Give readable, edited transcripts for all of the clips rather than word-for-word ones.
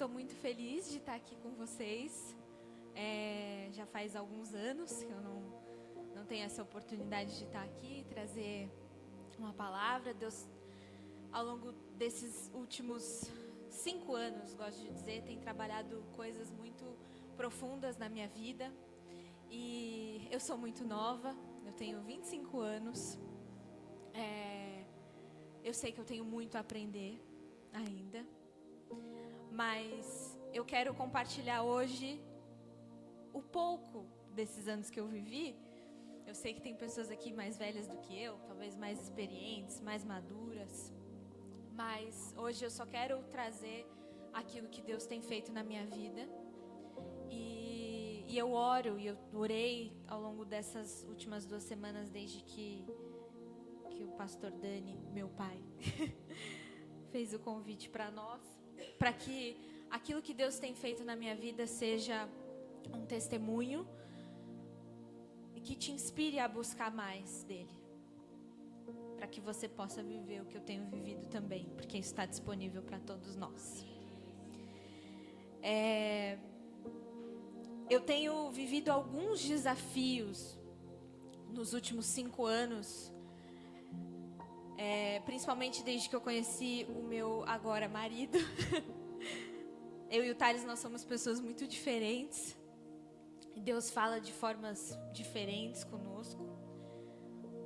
estou muito feliz de estar aqui com vocês. Já faz alguns anos que eu não tenho essa oportunidade de estar aqui e trazer uma palavra. Deus, ao longo desses últimos 5 anos, gosto de dizer, tem trabalhado coisas muito profundas na minha vida. E eu sou muito nova, eu tenho 25 anos. Eu sei que eu tenho muito a aprender ainda. Mas eu quero compartilhar hoje o pouco desses anos que eu vivi. Eu sei que tem pessoas aqui mais velhas do que eu, talvez mais experientes, mais maduras. Mas hoje eu só quero trazer aquilo que Deus tem feito na minha vida. E eu oro, e eu orei ao longo dessas últimas 2 semanas, desde que o pastor Dani, meu pai, fez o convite para nós, para que aquilo que Deus tem feito na minha vida seja um testemunho e que te inspire a buscar mais dele, para que você possa viver o que eu tenho vivido também, porque isso está disponível para todos nós. Eu tenho vivido alguns desafios nos últimos 5 anos, principalmente desde que eu conheci o meu agora marido. Eu e o Thales, nós somos pessoas muito diferentes. Deus fala de formas diferentes conosco,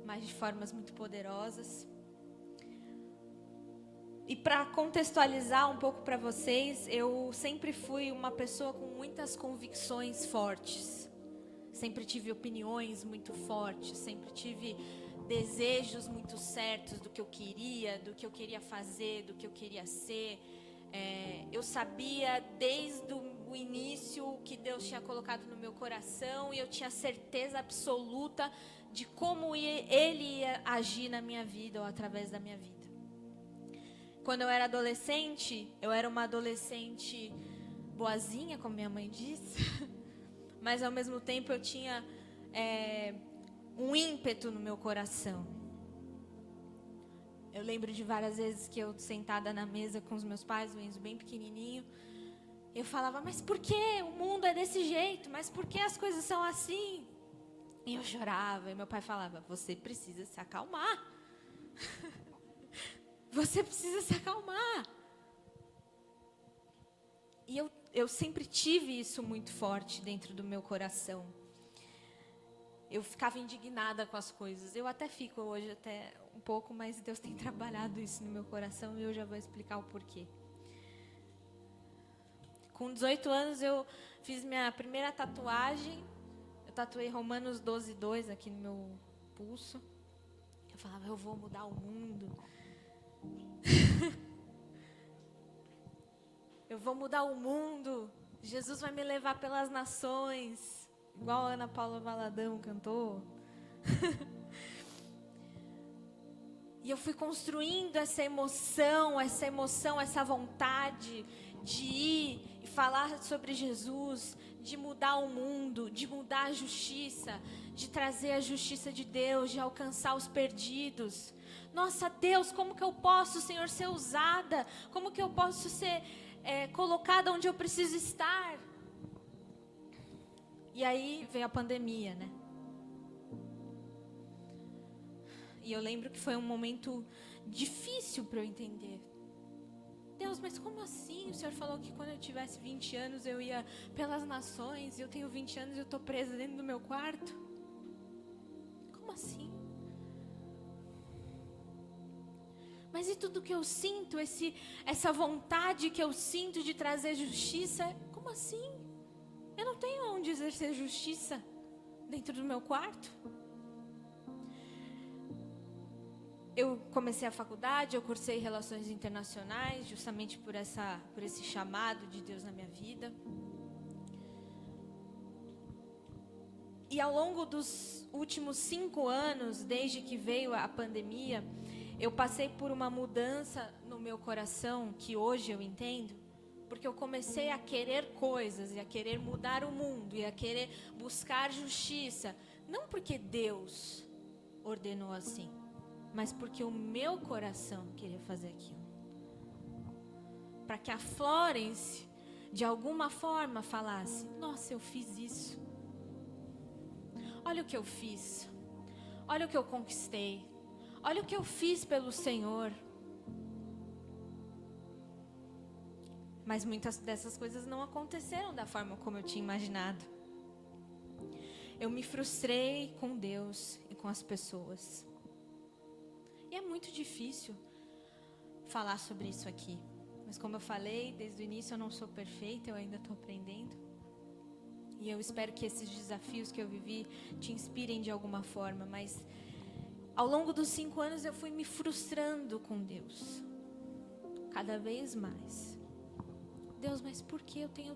mas de formas muito poderosas. E para contextualizar um pouco para vocês, eu sempre fui uma pessoa com muitas convicções fortes. Sempre tive opiniões muito fortes, sempre tive desejos muito certos do que eu queria fazer, do que eu queria ser. Eu sabia desde o início o que Deus tinha colocado no meu coração, e eu tinha certeza absoluta de como Ele ia agir na minha vida ou através da minha vida. Quando eu era adolescente, eu era uma adolescente boazinha, como minha mãe diz, mas ao mesmo tempo eu tinha um ímpeto no meu coração. Eu lembro de várias vezes que eu, sentada na mesa com os meus pais, o Enzo bem pequenininho, eu falava, mas por que o mundo é desse jeito? Mas por que as coisas são assim? E eu chorava, e meu pai falava, você precisa se acalmar. Você precisa se acalmar. E eu sempre tive isso muito forte dentro do meu coração. Eu ficava indignada com as coisas. Eu até fico hoje, até um pouco, mas Deus tem trabalhado isso no meu coração e eu já vou explicar o porquê. Com 18 anos eu fiz minha primeira tatuagem. Eu tatuei Romanos 12:2 aqui no meu pulso. Eu falava, eu vou mudar o mundo. Eu vou mudar o mundo. Jesus vai me levar pelas nações. Igual a Ana Paula Valadão cantou. E eu fui construindo essa emoção, essa vontade de ir e falar sobre Jesus, de mudar o mundo, de mudar a justiça, de trazer a justiça de Deus, de alcançar os perdidos. Nossa, Deus, como que eu posso, Senhor, ser usada? Como que eu posso ser colocada onde eu preciso estar? E aí veio a pandemia, né? E eu lembro que foi um momento difícil para eu entender. Deus, mas como assim? O Senhor falou que quando eu tivesse 20 anos eu ia pelas nações, e eu tenho 20 anos e eu estou presa dentro do meu quarto. Como assim? Mas e tudo que eu sinto, essa vontade que eu sinto de trazer justiça, como assim? Eu não tenho onde exercer justiça dentro do meu quarto. Eu comecei a faculdade, eu cursei Relações Internacionais, justamente por esse chamado de Deus na minha vida. E ao longo dos últimos 5 anos, desde que veio a pandemia, eu passei por uma mudança no meu coração, que hoje eu entendo, porque eu comecei a querer coisas, e a querer mudar o mundo, e a querer buscar justiça, não porque Deus ordenou assim, mas porque o meu coração queria fazer aquilo. Para que a Florence de alguma forma falasse: nossa, eu fiz isso. Olha o que eu fiz. Olha o que eu conquistei. Olha o que eu fiz pelo Senhor. Mas muitas dessas coisas não aconteceram da forma como eu tinha imaginado. Eu me frustrei com Deus e com as pessoas. E é muito difícil falar sobre isso aqui. Mas como eu falei, desde o início eu não sou perfeita, eu ainda estou aprendendo. E eu espero que esses desafios que eu vivi te inspirem de alguma forma. Mas ao longo dos 5 anos eu fui me frustrando com Deus. Cada vez mais. Deus, mas por que eu tenho...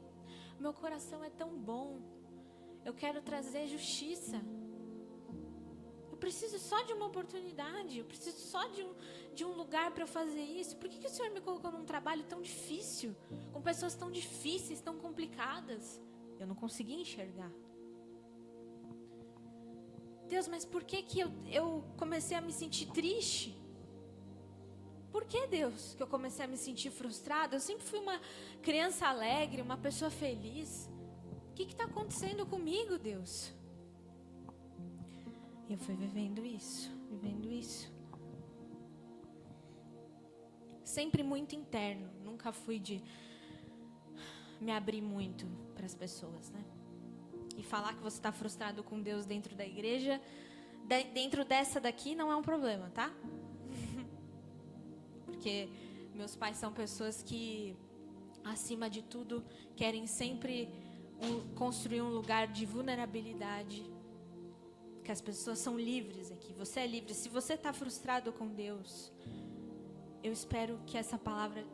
Meu coração é tão bom. Eu quero trazer justiça. Eu preciso só de uma oportunidade. Eu preciso só de um lugar para eu fazer isso. Por que o Senhor me colocou num trabalho tão difícil? Com pessoas tão difíceis, tão complicadas? Eu não conseguia enxergar. Deus, mas por que eu comecei a me sentir triste? Por que, Deus, que eu comecei a me sentir frustrada? Eu sempre fui uma criança alegre, uma pessoa feliz. O que está acontecendo comigo, Deus? E eu fui vivendo isso. Sempre muito interno. Nunca fui de me abrir muito para as pessoas, né? E falar que você está frustrado com Deus dentro da igreja, dentro dessa daqui, não é um problema, tá? Porque meus pais são pessoas que, acima de tudo, querem sempre construir um lugar de vulnerabilidade. Que as pessoas são livres aqui. Você é livre. Se você está frustrado com Deus, eu espero que essa palavra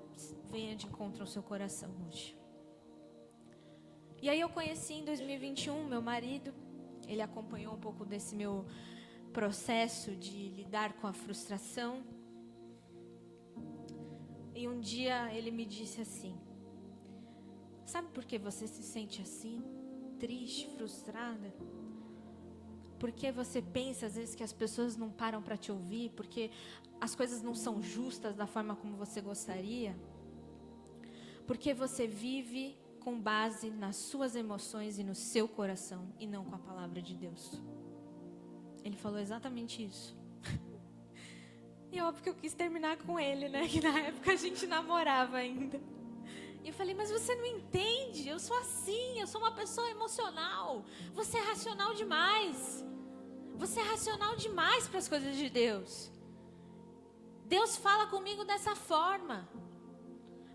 venha de encontro ao seu coração hoje. E aí eu conheci em 2021 meu marido. Ele acompanhou um pouco desse meu processo de lidar com a frustração. E um dia ele me disse assim: sabe por que você se sente assim? Triste, frustrada? Porque você pensa às vezes que as pessoas não param para te ouvir? Porque as coisas não são justas da forma como você gostaria? Porque você vive com base nas suas emoções e no seu coração e não com a palavra de Deus. Ele falou exatamente isso. E óbvio que eu quis terminar com ele, né? Que na época a gente namorava ainda. E eu falei: mas você não entende, eu sou assim, eu sou uma pessoa emocional. Você é racional demais. Você é racional demais para as coisas de Deus. Deus fala comigo dessa forma.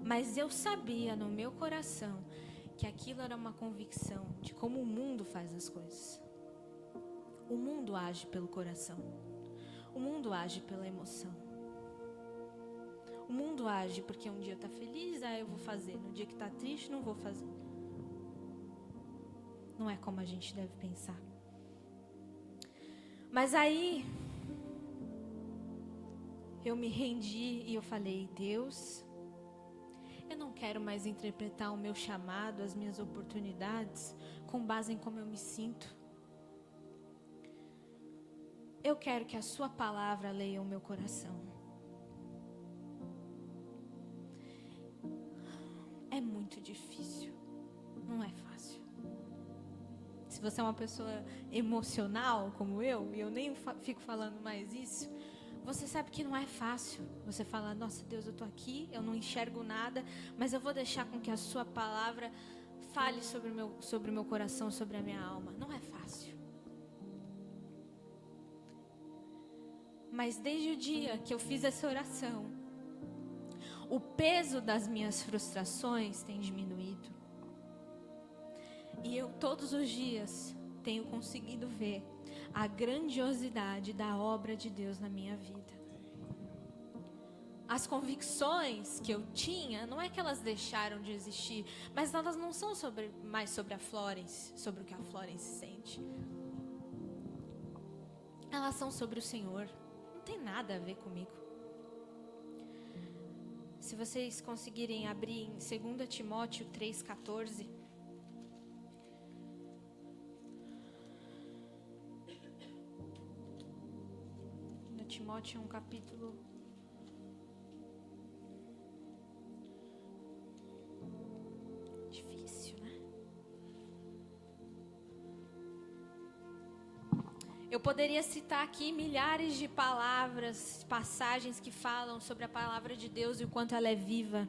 Mas eu sabia no meu coração que aquilo era uma convicção de como o mundo faz as coisas. O mundo age pelo coração. O mundo age pela emoção. O mundo age porque um dia está feliz, eu vou fazer. No dia que está triste, não vou fazer. Não é como a gente deve pensar. Mas aí eu me rendi e eu falei: Deus, eu não quero mais interpretar o meu chamado, as minhas oportunidades com base em como eu me sinto. Eu quero que a sua palavra leia o meu coração. É muito difícil. Não é fácil. Se você é uma pessoa emocional como eu, e eu nem fico falando mais isso, você sabe que não é fácil. Você fala: nossa Deus, eu estou aqui, eu não enxergo nada, mas eu vou deixar com que a sua palavra fale sobre o meu coração, sobre a minha alma. Não é fácil. Mas desde o dia que eu fiz essa oração, o peso das minhas frustrações tem diminuído. E eu todos os dias tenho conseguido ver a grandiosidade da obra de Deus na minha vida. As convicções que eu tinha, não é que elas deixaram de existir, mas elas não são mais sobre a Florence, sobre o que a Florence sente. Elas são sobre o Senhor. Não tem nada a ver comigo. Se vocês conseguirem abrir em 2 Timóteo 3,14. Timóteo é um capítulo Eu poderia citar aqui milhares de palavras, passagens que falam sobre a palavra de Deus e o quanto ela é viva.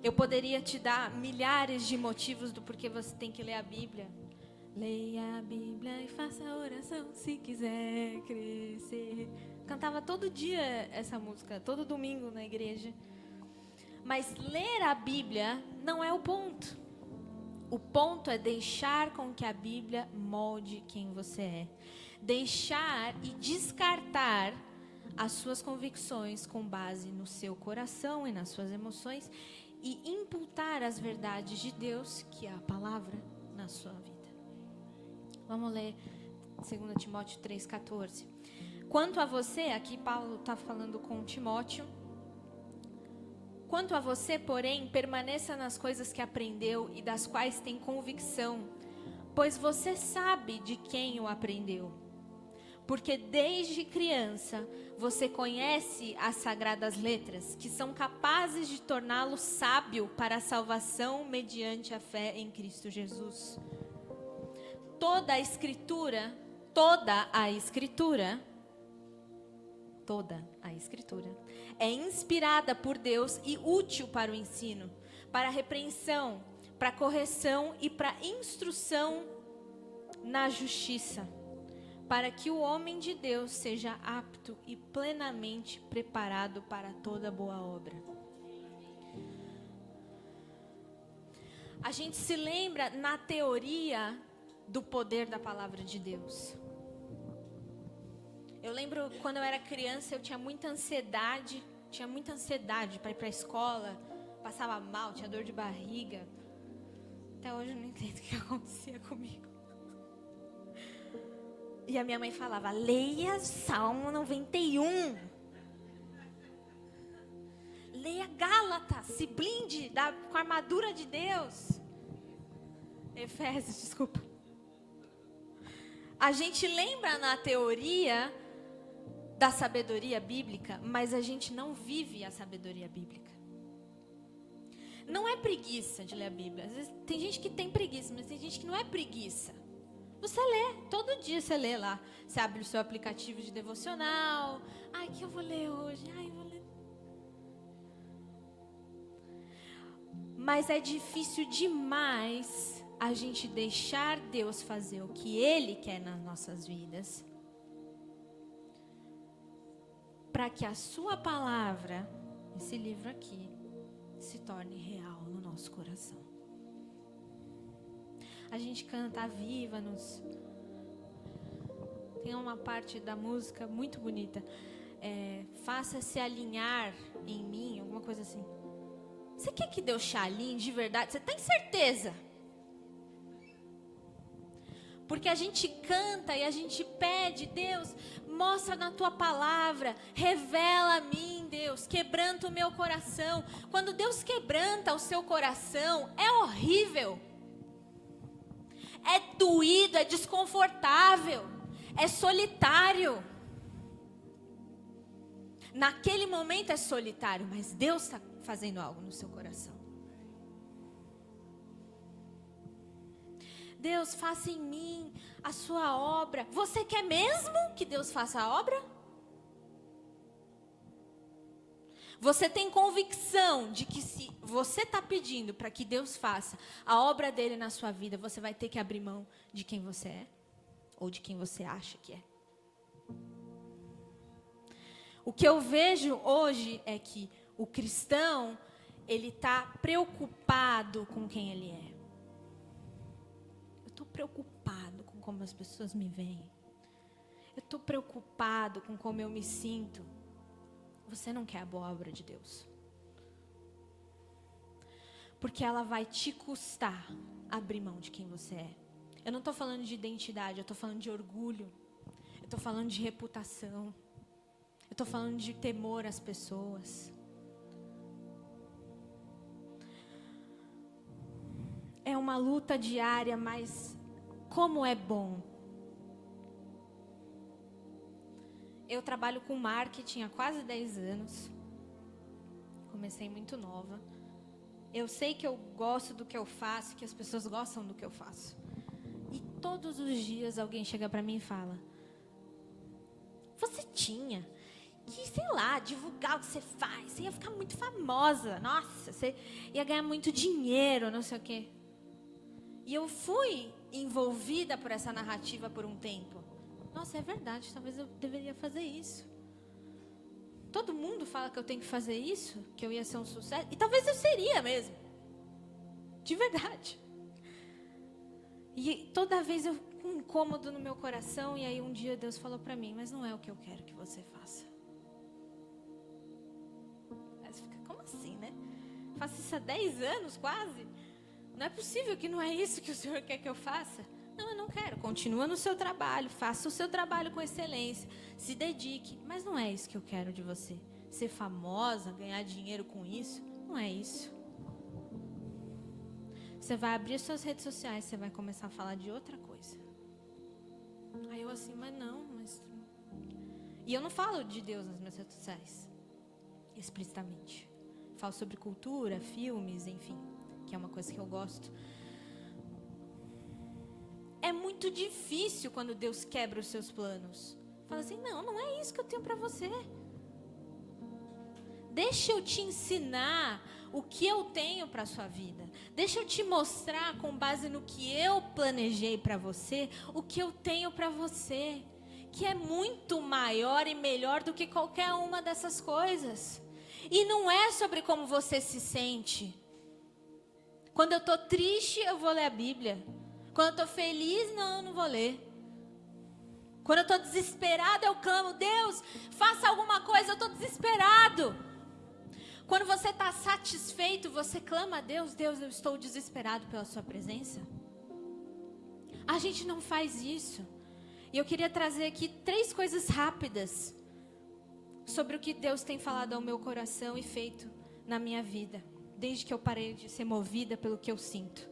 Eu poderia te dar milhares de motivos do porquê você tem que ler a Bíblia. Leia a Bíblia e faça oração se quiser crescer. Cantava todo dia essa música, todo domingo na igreja. Mas ler a Bíblia não é o ponto. O ponto é deixar com que a Bíblia molde quem você é. Deixar e descartar as suas convicções com base no seu coração e nas suas emoções e imputar as verdades de Deus, que é a palavra, na sua vida. Vamos ler 2 Timóteo 3,14. Quanto a você, aqui Paulo está falando com Timóteo. Quanto a você, porém, permaneça nas coisas que aprendeu e das quais tem convicção, pois você sabe de quem o aprendeu. Porque desde criança você conhece as sagradas letras, que são capazes de torná-lo sábio para a salvação mediante a fé em Cristo Jesus. Toda a Escritura é inspirada por Deus e útil para o ensino, para a repreensão, para a correção e para a instrução na justiça, para que o homem de Deus seja apto e plenamente preparado para toda boa obra. A gente se lembra na teoria do poder da palavra de Deus. Eu lembro quando eu era criança, eu tinha muita ansiedade para ir para a escola, passava mal, tinha dor de barriga. Até hoje eu não entendo o que acontecia comigo. E a minha mãe falava, leia Salmo 91. Leia Gálatas, se blinde com a armadura de Deus. Efésios, desculpa. A gente lembra na teoria da sabedoria bíblica, mas a gente não vive a sabedoria bíblica. Não é preguiça de ler a Bíblia. Às vezes tem gente que tem preguiça, mas tem gente que não é preguiça. Você lê, todo dia você lê lá. Você abre o seu aplicativo de devocional. Ai, que eu vou ler hoje? Ai, eu vou ler. Mas é difícil demais a gente deixar Deus fazer o que Ele quer nas nossas vidas, para que a sua palavra, esse livro aqui, se torne real no nosso coração. A gente canta viva nos... Tem uma parte da música muito bonita. Faça-se alinhar em mim, alguma coisa assim. Você quer que Deus te alinhe de verdade? Você tem certeza? Porque a gente canta e a gente pede, Deus, mostra na tua palavra, revela a mim, Deus, quebranta o meu coração. Quando Deus quebranta o seu coração, é horrível, é doído, é desconfortável, é solitário. Naquele momento é solitário, mas Deus está fazendo algo no seu coração. Deus, faça em mim a sua obra. Você quer mesmo que Deus faça a obra? Você tem convicção de que se você está pedindo para que Deus faça a obra dele na sua vida, você vai ter que abrir mão de quem você é? Ou de quem você acha que é? O que eu vejo hoje é que o cristão, ele está preocupado com quem ele é. Eu estou preocupado com como as pessoas me veem. Eu estou preocupado com como eu me sinto. Você não quer a boa obra de Deus. Porque ela vai te custar abrir mão de quem você é. Eu não estou falando de identidade, eu estou falando de orgulho. Eu estou falando de reputação. Eu estou falando de temor às pessoas. É uma luta diária, mas como é bom. Eu trabalho com marketing há quase 10 anos. Comecei muito nova. Eu sei que eu gosto do que eu faço, que as pessoas gostam do que eu faço. E todos os dias alguém chega para mim e fala: você tinha que, sei lá, divulgar o que você faz, você ia ficar muito famosa, nossa, você ia ganhar muito dinheiro, não sei o quê. E eu fui envolvida por essa narrativa por um tempo. Nossa, é verdade, talvez eu deveria fazer isso. Todo mundo fala que eu tenho que fazer isso, que eu ia ser um sucesso, e talvez eu seria mesmo. De verdade. E toda vez eu com um incômodo no meu coração, e aí um dia Deus falou para mim: mas não é o que eu quero que você faça. Aí você fica, como assim, né? Faço isso há 10 anos quase. Não é possível que não é isso que o Senhor quer que eu faça. Não, eu não quero. Continua no seu trabalho, faça o seu trabalho com excelência, se dedique. Mas não é isso que eu quero de você. Ser famosa, ganhar dinheiro com isso, não é isso. Você vai abrir suas redes sociais, você vai começar a falar de outra coisa. Aí eu assim, mas não, mas... E eu não falo de Deus nas minhas redes sociais, explicitamente. Falo sobre cultura, filmes, enfim, que é uma coisa que eu gosto. É muito difícil quando Deus quebra os seus planos. Fala assim, não é isso que eu tenho para você. Deixa eu te ensinar o que eu tenho para a sua vida. Deixa eu te mostrar, com base no que eu planejei para você, o que eu tenho para você, que é muito maior e melhor do que qualquer uma dessas coisas. E não é sobre como você se sente. Quando eu estou triste, eu vou ler a Bíblia. Quando eu estou feliz, eu não vou ler. Quando eu estou desesperado, eu clamo: Deus, faça alguma coisa, eu estou desesperado. Quando você está satisfeito, você clama a Deus: Deus, eu estou desesperado pela sua presença. A gente não faz isso. E eu queria trazer aqui 3 coisas rápidas sobre o que Deus tem falado ao meu coração e feito na minha vida, desde que eu parei de ser movida pelo que eu sinto,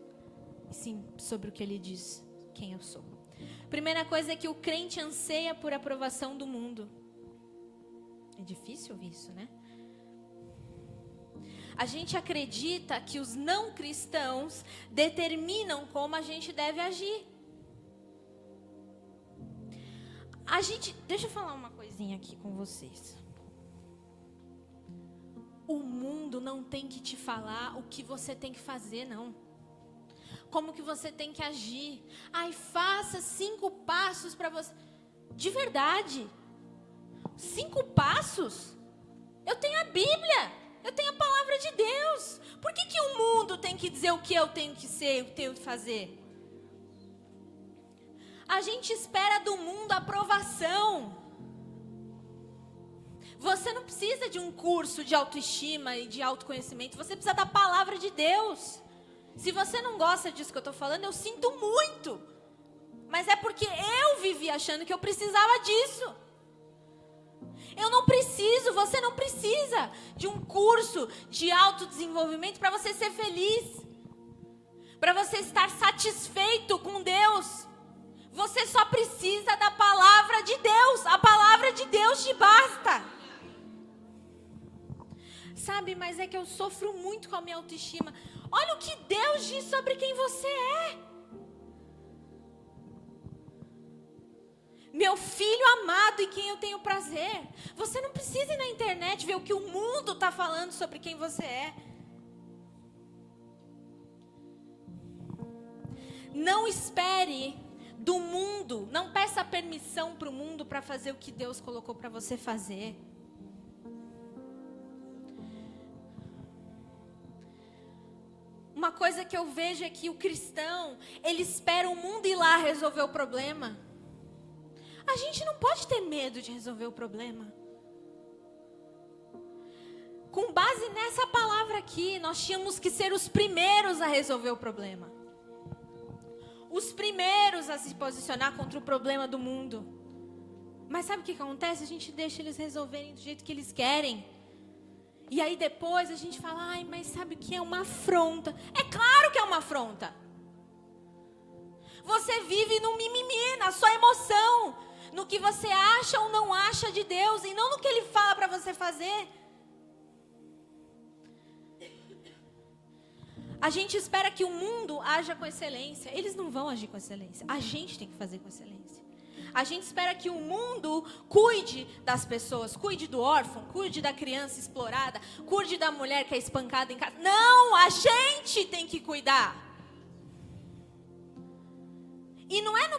e sim sobre o que Ele diz, quem eu sou. Primeira coisa é que o crente anseia por aprovação do mundo. É difícil ouvir isso, né? A gente acredita que os não cristãos determinam como a gente deve agir. Deixa eu falar uma coisinha aqui com vocês. O mundo não tem que te falar o que você tem que fazer, não. Como que você tem que agir. Ai, faça 5 passos para você. De verdade. 5 passos? Eu tenho a Bíblia. Eu tenho a palavra de Deus. Por que o mundo tem que dizer o que eu tenho que ser, o que eu tenho que fazer? A gente espera do mundo aprovação. Você não precisa de um curso de autoestima e de autoconhecimento. Você precisa da palavra de Deus. Se você não gosta disso que eu estou falando, eu sinto muito. Mas é porque eu vivi achando que eu precisava disso. Eu não preciso, você não precisa de um curso de autodesenvolvimento para você ser feliz. Para você estar satisfeito com Deus. Você só precisa da palavra de Deus. A palavra de Deus te basta. Sabe, mas é que eu sofro muito com a minha autoestima. Olha o que Deus diz sobre quem você é. Meu filho amado em quem eu tenho prazer. Você não precisa ir na internet ver o que o mundo está falando sobre quem você é. Não espere do mundo, não peça permissão para o mundo para fazer o que Deus colocou para você fazer. Uma coisa que eu vejo é que o cristão, ele espera o mundo ir lá resolver o problema. A gente não pode ter medo de resolver o problema. Com base nessa palavra aqui, nós tínhamos que ser os primeiros a resolver o problema. Os primeiros a se posicionar contra o problema do mundo. Mas sabe o que acontece? A gente deixa eles resolverem do jeito que eles querem. E aí depois a gente fala: ai, mas sabe o que é uma afronta? É claro que é uma afronta. Você vive no mimimi, na sua emoção, no que você acha ou não acha de Deus, e não no que Ele fala para você fazer. A gente espera que o mundo haja com excelência. Eles não vão agir com excelência. A gente tem que fazer com excelência. A gente espera que o mundo cuide das pessoas, cuide do órfão, cuide da criança explorada, cuide da mulher que é espancada em casa. Não, a gente tem que cuidar. E não é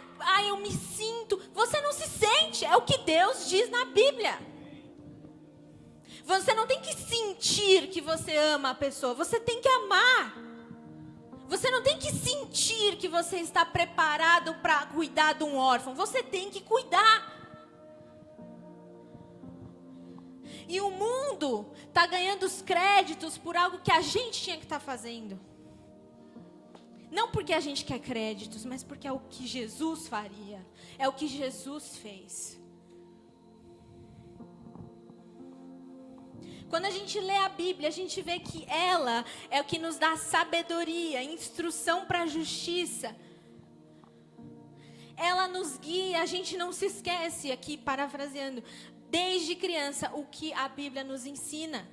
eu me sinto. Você não se sente, é o que Deus diz na Bíblia. Você não tem que sentir que você ama a pessoa, você tem que amar. Você não tem que sentir que você está preparado para cuidar de um órfão. Você tem que cuidar. E o mundo está ganhando os créditos por algo que a gente tinha que estar fazendo. Não porque a gente quer créditos, mas porque é o que Jesus faria. É o que Jesus fez. Quando a gente lê a Bíblia, a gente vê que ela é o que nos dá sabedoria, instrução para a justiça. Ela nos guia, a gente não se esquece, aqui parafraseando, desde criança, o que a Bíblia nos ensina.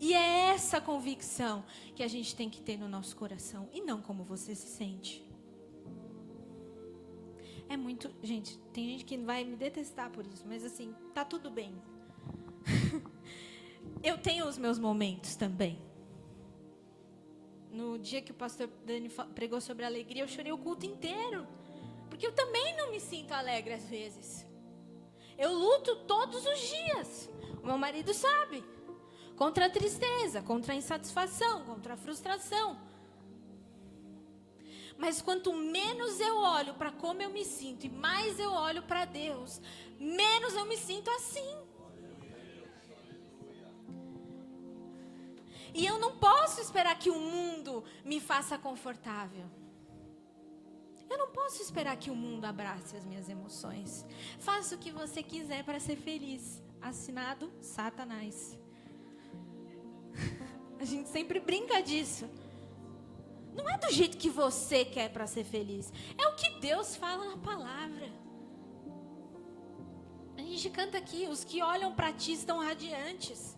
E é essa convicção que a gente tem que ter no nosso coração, e não como você se sente. É muito... Gente, tem gente que vai me detestar por isso, mas assim, tá tudo bem. Eu tenho os meus momentos também. No dia que o pastor Dani pregou sobre alegria, eu chorei o culto inteiro. Porque eu também não me sinto alegre às vezes. Eu luto todos os dias. O meu marido sabe. Contra a tristeza, contra a insatisfação, contra a frustração. Mas quanto menos eu olho para como eu me sinto e mais eu olho para Deus, menos eu me sinto assim. E eu não posso esperar que o mundo me faça confortável. Eu não posso esperar que o mundo abrace as minhas emoções. Faça o que você quiser para ser feliz. Assinado Satanás. A gente sempre brinca disso. Não é do jeito que você quer para ser feliz. É o que Deus fala na palavra. A gente canta aqui, os que olham para ti estão radiantes.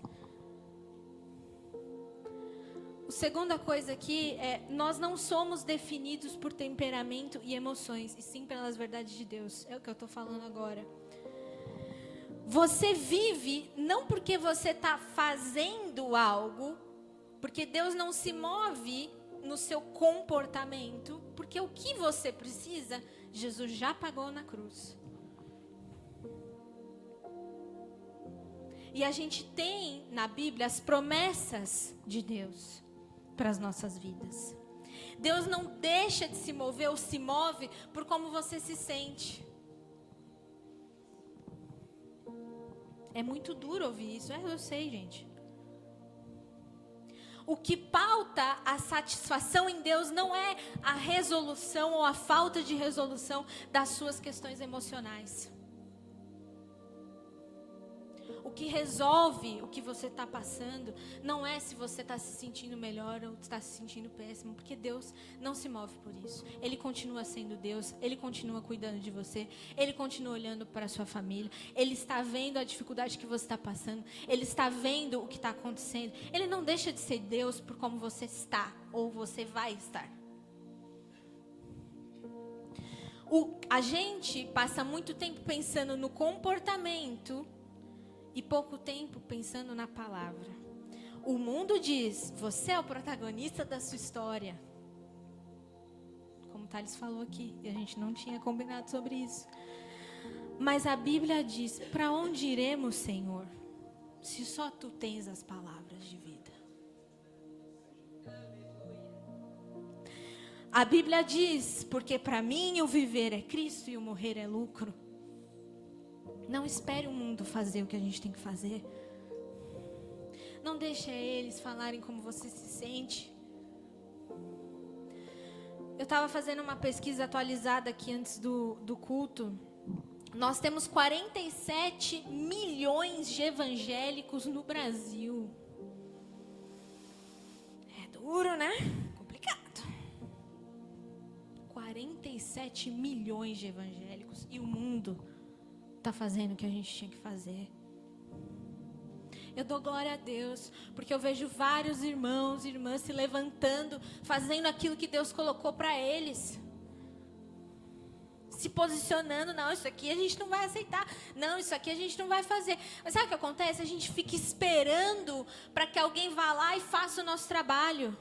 A segunda coisa aqui é, nós não somos definidos por temperamento e emoções, e sim pelas verdades de Deus. É o que eu estou falando agora. Você vive não porque você está fazendo algo, porque Deus não se move no seu comportamento, porque o que você precisa, Jesus já pagou na cruz. E a gente tem na Bíblia as promessas de Deus para as nossas vidas. Deus não deixa de se mover ou se move por como você se sente. É muito duro ouvir isso, eu sei, gente. O que pauta a satisfação em Deus não é a resolução ou a falta de resolução das suas questões emocionais. O que resolve o que você está passando não é se você está se sentindo melhor ou está se sentindo péssimo, porque Deus não se move por isso. Ele continua sendo Deus, Ele continua cuidando de você, Ele continua olhando para a sua família, Ele está vendo a dificuldade que você está passando, Ele está vendo o que está acontecendo. Ele não deixa de ser Deus por como você está ou você vai estar. A gente passa muito tempo pensando no comportamento e pouco tempo pensando na palavra. O mundo diz, você é o protagonista da sua história. Como o Thales falou aqui, e a gente não tinha combinado sobre isso. Mas a Bíblia diz, para onde iremos, Senhor, se só Tu tens as palavras de vida? A Bíblia diz, porque para mim o viver é Cristo e o morrer é lucro. Não espere o mundo fazer o que a gente tem que fazer. Não deixe eles falarem como você se sente. Eu estava fazendo uma pesquisa atualizada aqui antes do culto. Nós temos 47 milhões de evangélicos no Brasil. É duro, né? Complicado. 47 milhões de evangélicos. E o mundo está fazendo o que a gente tinha que fazer. Eu dou glória a Deus, porque eu vejo vários irmãos e irmãs se levantando, fazendo aquilo que Deus colocou para eles. Se posicionando, não, isso aqui a gente não vai aceitar, não, isso aqui a gente não vai fazer. Mas sabe o que acontece? A gente fica esperando para que alguém vá lá e faça o nosso trabalho.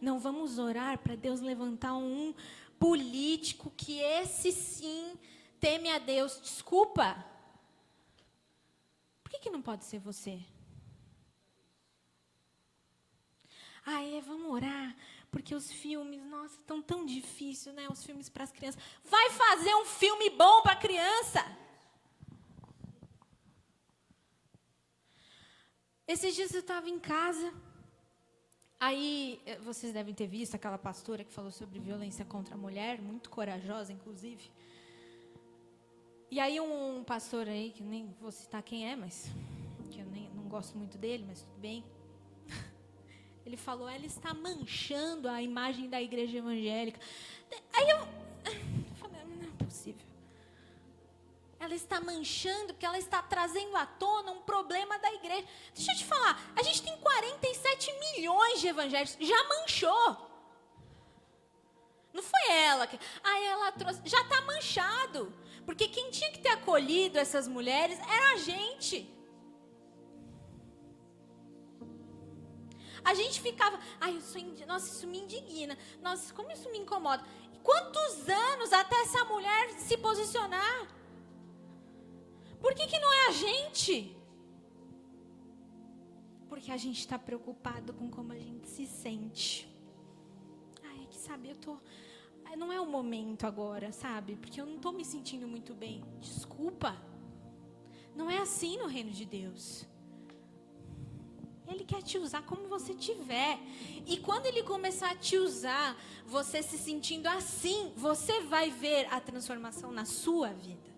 Não, vamos orar para Deus levantar um político que esse sim teme a Deus. Desculpa. Por que não pode ser você? Vamos orar, porque os filmes, nossa, estão tão difíceis, né? Os filmes para as crianças. Vai fazer um filme bom para a criança. Esses dias eu estava em casa, aí vocês devem ter visto aquela pastora que falou sobre violência contra a mulher, muito corajosa, inclusive. E aí um pastor aí, que nem vou citar quem é, mas que eu não gosto muito dele, mas tudo bem. Ele falou, ela está manchando a imagem da igreja evangélica. Aí eu falei, não é possível. Ela está manchando, porque ela está trazendo à tona um problema da igreja. Deixa eu te falar, a gente tem 47 milhões de evangélicos, já manchou. Não foi ela que... ela trouxe, já está manchado. Porque quem tinha que ter acolhido essas mulheres era a gente. A gente ficava, nossa, isso me indigna. Nossa, como isso me incomoda. Quantos anos até essa mulher se posicionar? Por que não é a gente? Porque a gente está preocupado com como a gente se sente. Que sabe, não é o momento agora, sabe? Porque eu não estou me sentindo muito bem. Desculpa. Não é assim no reino de Deus. Ele quer te usar como você tiver. E quando ele começar a te usar, você se sentindo assim, você vai ver a transformação na sua vida.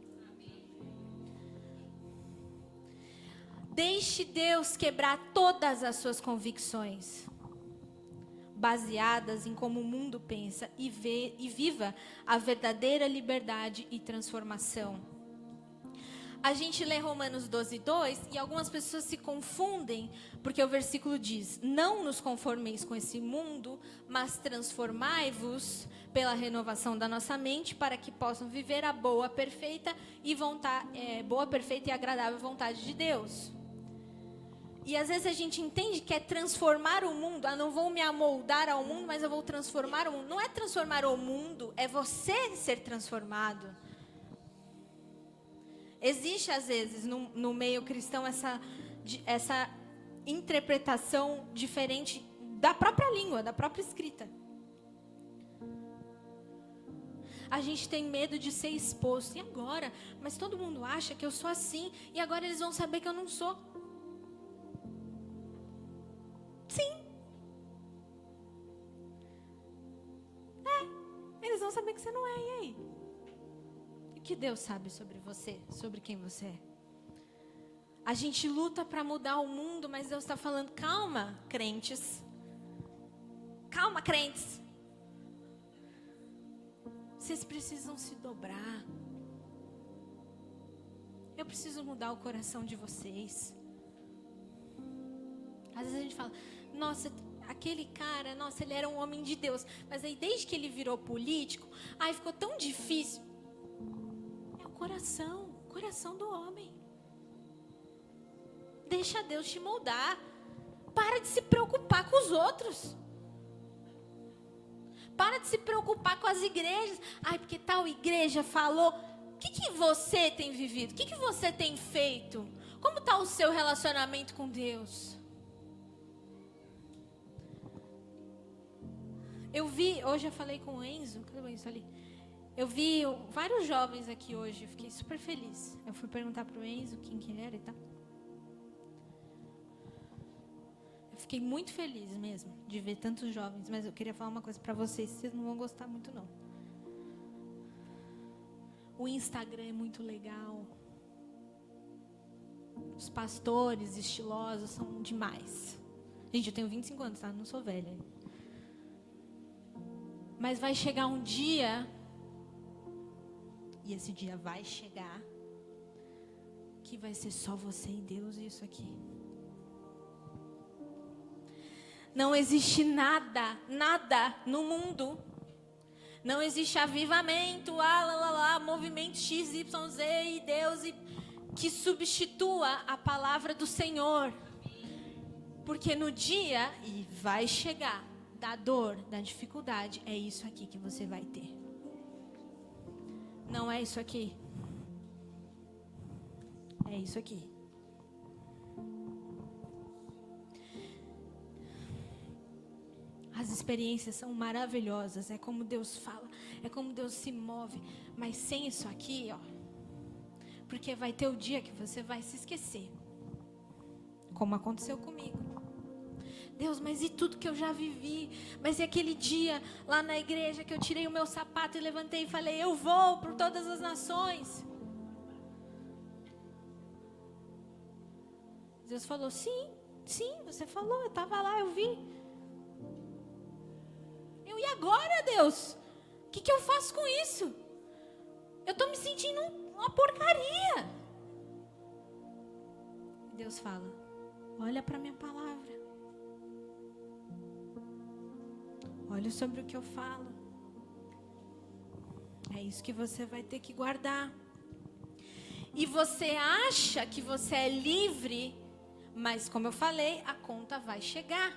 Deixe Deus quebrar todas as suas convicções, baseadas em como o mundo pensa, e viva a verdadeira liberdade e transformação. A gente lê Romanos 12:2 e algumas pessoas se confundem, porque o versículo diz, não nos conformeis com esse mundo, mas transformai-vos pela renovação da nossa mente, para que possam viver a boa, perfeita e agradável vontade de Deus. E às vezes a gente entende que é transformar o mundo. Não vou me amoldar ao mundo, mas eu vou transformar o mundo. Não é transformar o mundo, é você ser transformado. Existe, às vezes, no meio cristão, essa interpretação diferente da própria língua, da própria escrita. A gente tem medo de ser exposto. E agora? Mas todo mundo acha que eu sou assim. E agora eles vão saber que eu não sou. Sim. Eles vão saber que você não é. E aí? O que Deus sabe sobre você, sobre quem você é? A gente luta para mudar o mundo, mas Deus está falando, calma, crentes. Calma, crentes. Vocês precisam se dobrar. Eu preciso mudar o coração de vocês. Às vezes a gente fala, nossa, aquele cara, nossa, ele era um homem de Deus. Mas aí desde que ele virou político, ficou tão difícil. Coração do homem. Deixa Deus te moldar. Para de se preocupar com os outros. Para de se preocupar com as igrejas. Porque tal igreja falou. O que você tem vivido? O que você tem feito? Como está o seu relacionamento com Deus? Hoje eu falei com o Enzo. Cadê o Enzo ali? Eu vi vários jovens aqui hoje, eu fiquei super feliz. Eu fui perguntar pro Enzo quem que era e tal. Eu fiquei muito feliz mesmo de ver tantos jovens, mas eu queria falar uma coisa pra vocês não vão gostar muito não. O Instagram é muito legal. Os pastores estilosos são demais. Gente, eu tenho 25 anos, tá? Não sou velha. Mas vai chegar um dia... E esse dia vai chegar, que vai ser só você e Deus e isso aqui. Não existe nada, nada no mundo. Não existe avivamento, movimento X, Y, Z e Deus que substitua a palavra do Senhor. Porque no dia, e vai chegar, da dor, da dificuldade, é isso aqui que você vai ter. Não é isso aqui. É isso aqui. As experiências são maravilhosas, é como Deus fala, é como Deus se move, mas sem isso aqui, ó, porque vai ter o dia que você vai se esquecer, como aconteceu comigo. Deus, mas e tudo que eu já vivi? Mas e aquele dia lá na igreja que eu tirei o meu sapato e levantei e falei, eu vou por todas as nações? Deus falou, sim, você falou, eu estava lá, eu vi. E agora, Deus? O que eu faço com isso? Eu estou me sentindo uma porcaria. Deus fala, olha para a minha palavra. Olha sobre o que eu falo. É isso que você vai ter que guardar. E você acha que você é livre, mas como eu falei, a conta vai chegar.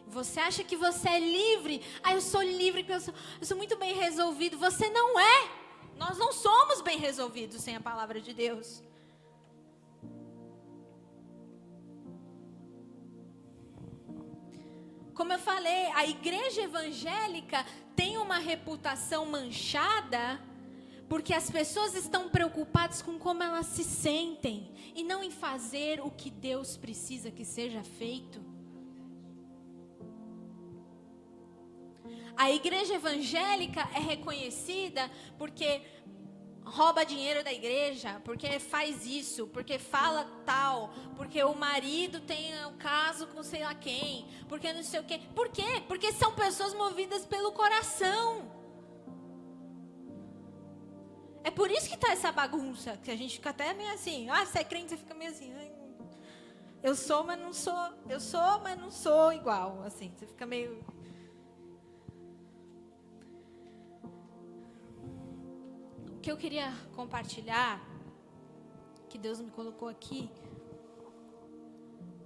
Você acha que você é livre? Eu sou livre, eu sou muito bem resolvido. Você não é. Nós não somos bem resolvidos sem a palavra de Deus. Como eu falei, a igreja evangélica tem uma reputação manchada porque as pessoas estão preocupadas com como elas se sentem e não em fazer o que Deus precisa que seja feito. A igreja evangélica é reconhecida porque rouba dinheiro da igreja, porque faz isso, porque fala tal, porque o marido tem um caso com sei lá quem, porque não sei o quê. Por quê? Porque são pessoas movidas pelo coração. É por isso que tá essa bagunça, que a gente fica até meio assim, você é crente, você fica meio assim, eu sou, mas não sou, eu sou, mas não sou igual, assim, você fica meio... O que eu queria compartilhar, que Deus me colocou aqui,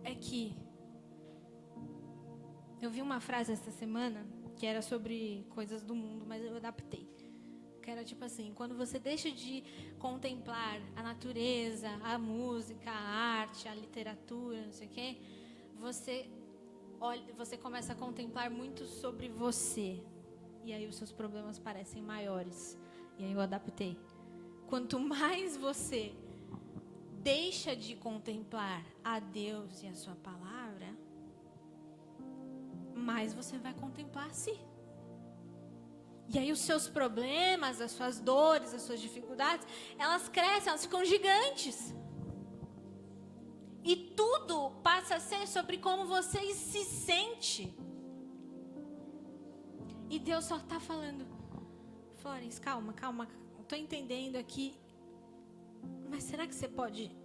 é que eu vi uma frase essa semana que era sobre coisas do mundo, mas eu adaptei. Que era tipo assim, quando você deixa de contemplar a natureza, a música, a arte, a literatura, não sei o quê, você começa a contemplar muito sobre você. E aí os seus problemas parecem maiores. E aí eu adaptei. Quanto mais você deixa de contemplar a Deus e a sua palavra, mais você vai contemplar a si. E aí os seus problemas, as suas dores, as suas dificuldades, elas crescem, elas ficam gigantes. E tudo passa a ser sobre como você se sente. E Deus só está falando, Florence, calma, estou entendendo aqui, mas será que você pode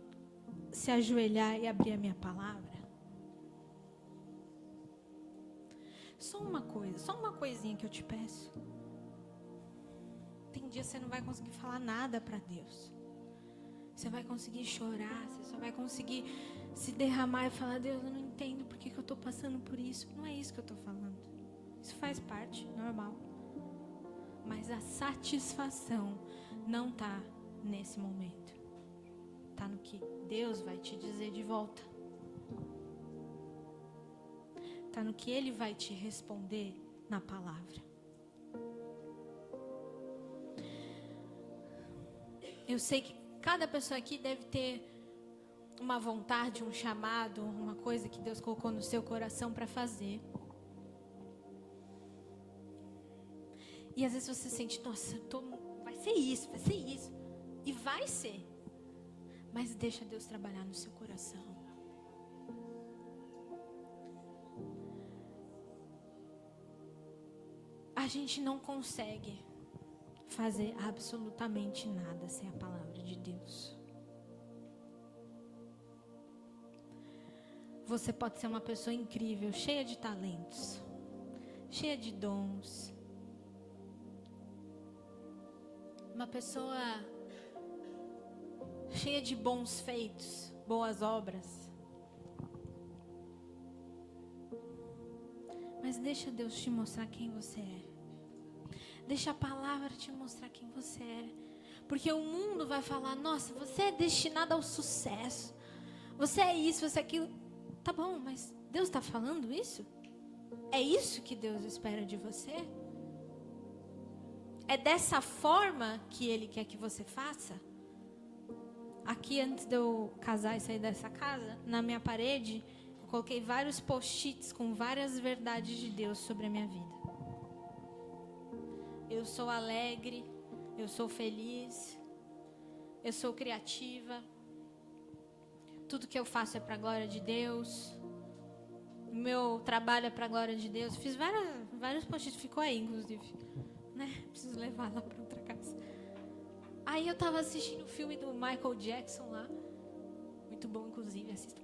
se ajoelhar e abrir a minha palavra? Só uma coisinha que eu te peço. Tem dia que você não vai conseguir falar nada para Deus. Você vai conseguir chorar, você só vai conseguir se derramar e falar, Deus, eu não entendo por que eu estou passando por isso. Não é isso que eu estou falando. Isso faz parte, normal. Mas a satisfação não está nesse momento. Está no que Deus vai te dizer de volta. Está no que Ele vai te responder na palavra. Eu sei que cada pessoa aqui deve ter uma vontade, um chamado, uma coisa que Deus colocou no seu coração para fazer. E às vezes você sente, nossa, vai ser isso. E vai ser. Mas deixa Deus trabalhar no seu coração. A gente não consegue fazer absolutamente nada sem a palavra de Deus. você pode ser uma pessoa incrível, cheia de talentos, cheia de dons. Uma pessoa cheia de bons feitos, boas obras. Mas deixa Deus te mostrar quem você é. Deixa a palavra te mostrar quem você é. Porque o mundo vai falar, nossa, você é destinado ao sucesso. Você é isso, você é aquilo. Tá bom, mas Deus está falando isso? É isso que Deus espera de você? É dessa forma que Ele quer que você faça? Aqui, antes de eu casar e sair dessa casa, na minha parede, eu coloquei vários post-its com várias verdades de Deus sobre a minha vida. Eu sou alegre, eu sou feliz, eu sou criativa. Tudo que eu faço é para a glória de Deus. O meu trabalho é para a glória de Deus. Fiz vários post-its, ficou aí, inclusive. Né? Preciso levar lá para outra casa. Aí eu estava assistindo o filme do Michael Jackson lá. Muito bom, inclusive, assistam.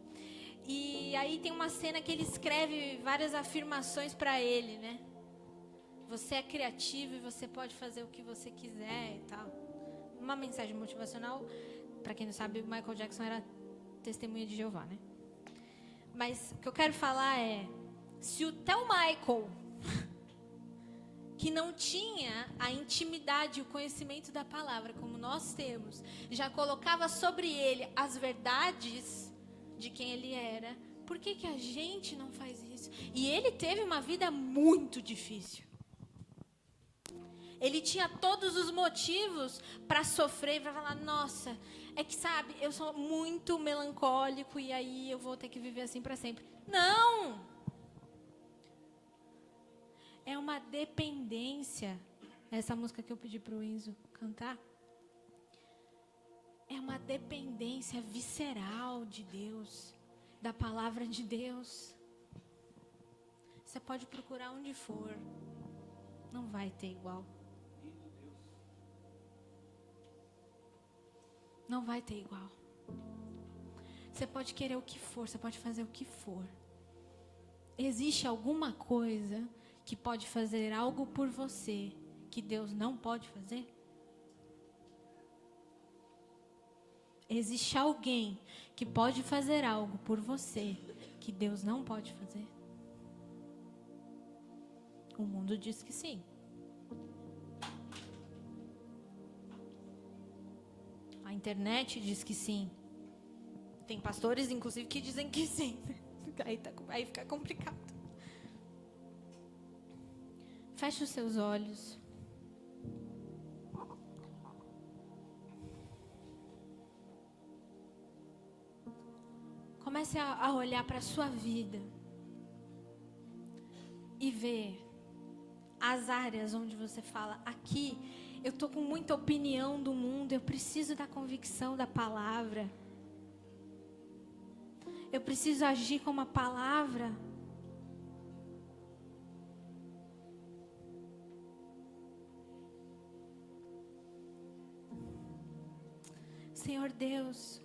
E aí tem uma cena que ele escreve várias afirmações para ele, né? Você é criativo e você pode fazer o que você quiser e tal. Uma mensagem motivacional. Para quem não sabe, o Michael Jackson era testemunha de Jeová, né? Mas o que eu quero falar é, se o teu Michael, que não tinha a intimidade e o conhecimento da palavra, como nós temos, já colocava sobre ele as verdades de quem ele era, por que a gente não faz isso? E ele teve uma vida muito difícil. Ele tinha todos os motivos para sofrer, para falar, nossa, é que sabe, eu sou muito melancólico e aí eu vou ter que viver assim para sempre. Não! É uma dependência. Essa música que eu pedi para o Enzo cantar. É uma dependência visceral de Deus, da palavra de Deus. Você pode procurar onde for, não vai ter igual. Não vai ter igual. Você pode querer o que for, você pode fazer o que for. Existe alguma coisa que pode fazer algo por você que Deus não pode fazer? Existe alguém que pode fazer algo por você que Deus não pode fazer? O mundo diz que sim. A internet diz que sim. Tem pastores, inclusive, que dizem que sim. Aí fica complicado. Feche os seus olhos. Comece a olhar para a sua vida e ver as áreas onde você fala, aqui eu estou com muita opinião do mundo, eu preciso da convicção da palavra. Eu preciso agir com uma palavra. Senhor Deus,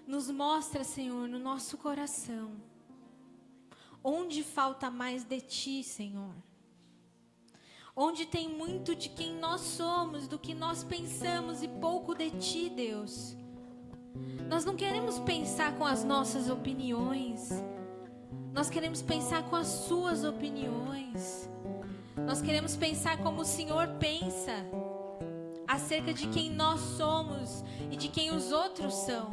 nos mostra, Senhor, no nosso coração, onde falta mais de Ti, Senhor. Onde tem muito de quem nós somos, do que nós pensamos e pouco de Ti, Deus. Nós não queremos pensar com as nossas opiniões. Nós queremos pensar com as Suas opiniões. Nós queremos pensar como o Senhor pensa acerca de quem nós somos e de quem os outros são.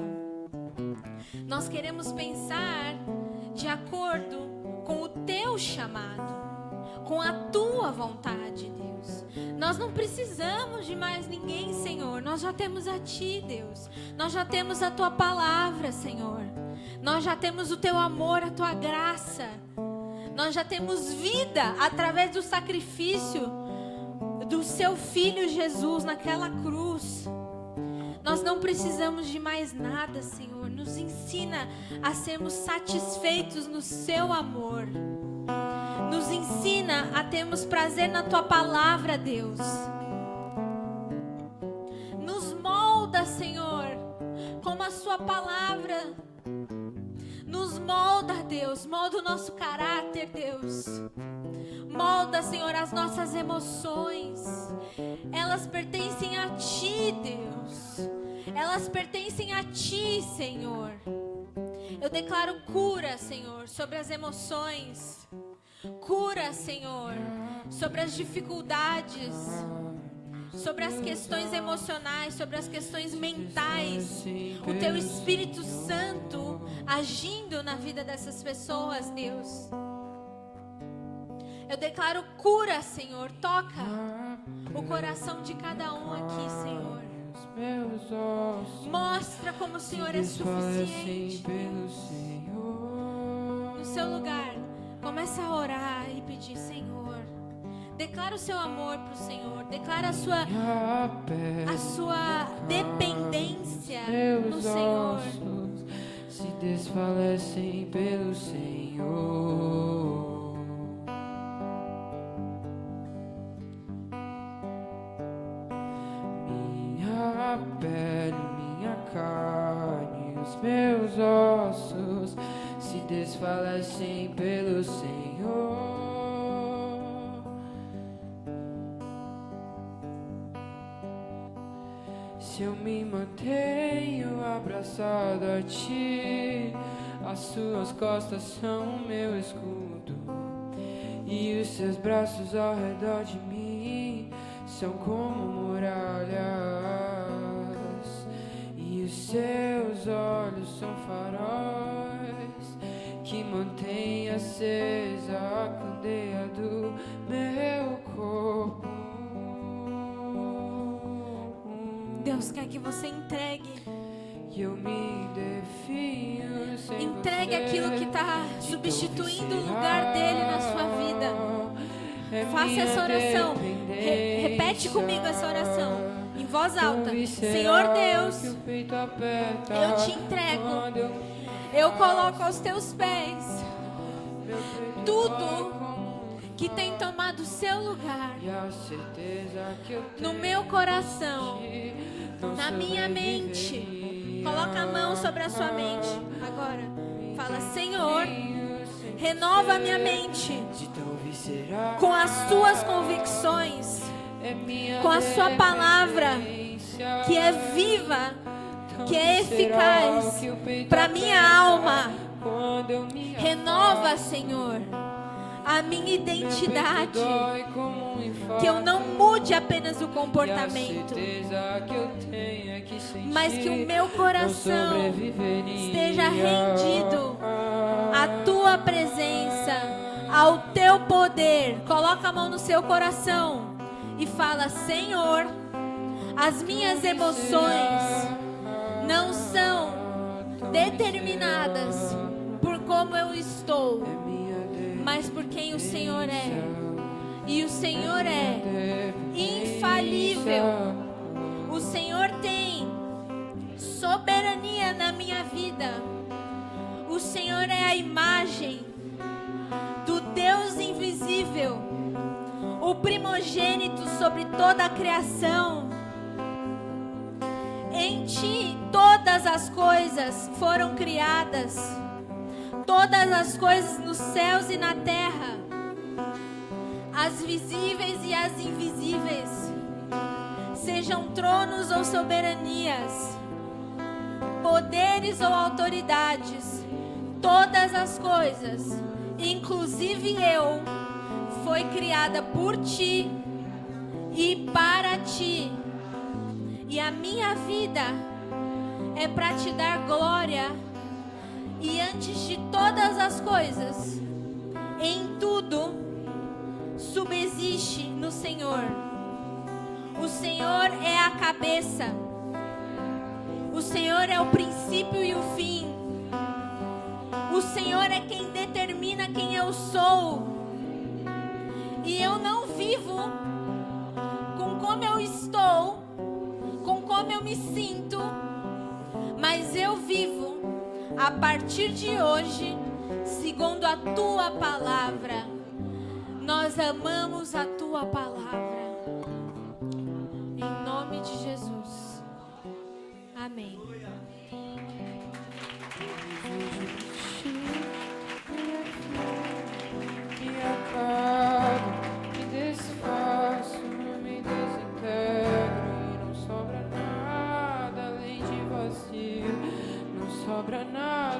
Nós queremos pensar de acordo com o Teu chamado, com a Tua vontade, Deus. Nós não precisamos de mais ninguém, Senhor. Nós já temos a Ti, Deus. Nós já temos a Tua palavra, Senhor. Nós já temos o Teu amor, a Tua graça. Nós já temos vida através do sacrifício do Seu Filho Jesus naquela cruz. Nós não precisamos de mais nada, Senhor. Nos ensina a sermos satisfeitos no Seu amor. Nos ensina a termos prazer na Tua palavra, Deus. Nos molda, Senhor, como a Sua palavra. Nos molda, Deus, molda o nosso caráter, Deus. Molda, Senhor, as nossas emoções. Elas pertencem a Ti, Deus. Elas pertencem a Ti, Senhor. Eu declaro cura, Senhor, sobre as emoções. Cura, Senhor, sobre as dificuldades, sobre as questões emocionais, sobre as questões mentais. O Teu Espírito Santo agindo na vida dessas pessoas, Deus. Eu declaro cura, Senhor. Toca o coração de cada um aqui, Senhor. Mostra como o Senhor é suficiente. No seu lugar, começa a orar e pedir: Senhor, declara o seu amor para o Senhor. Declara a sua dependência no Senhor. Se desfalecem pelo Senhor. Minha pele, minha carne, os meus ossos se desfalecem pelo Senhor. Se eu me mantenho abraçado a Ti, as Suas costas são o meu escudo, e os Seus braços ao redor de mim são como muralhas, e os Seus olhos são faróis que mantêm acesa a candeia do meu corpo. Deus quer que você entregue. Eu me defino sem Entregue você, aquilo que está substituindo o lugar dele na sua vida. Faça essa oração. Repete comigo essa oração em voz alta. Senhor Deus, eu te entrego. Eu coloco aos teus pés tudo que tem tomado seu lugar no meu coração, na minha mente. Coloca a mão sobre a sua mente agora. Fala: Senhor, renova a minha mente com as suas convicções, com a sua palavra que é viva, que é eficaz para minha alma. Renova, Senhor, a minha identidade, que eu não mude apenas o comportamento, mas que o meu coração esteja rendido à Tua presença, ao Teu poder. Coloca a mão no seu coração e fala: Senhor, as minhas emoções não são determinadas por como eu estou, mas por quem o Senhor é. E o Senhor é infalível. O Senhor tem soberania na minha vida. O Senhor é a imagem do Deus invisível, o primogênito sobre toda a criação. Em Ti todas as coisas foram criadas, todas as coisas nos céus e na terra, as visíveis e as invisíveis, sejam tronos ou soberanias, poderes ou autoridades, todas as coisas, inclusive eu, foi criada por Ti e para Ti. E a minha vida é para Te dar glória. E antes de todas as coisas, em tudo, subsiste no Senhor. O Senhor é a cabeça. O Senhor é o princípio e o fim. O Senhor é quem determina quem eu sou. E eu não vivo com como eu estou, com como eu me sinto, mas eu vivo a partir de hoje segundo a Tua palavra. Nós amamos a Tua palavra. Em nome de Jesus. Amém.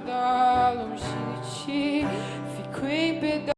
nada longe de ti. Fico em pedaços.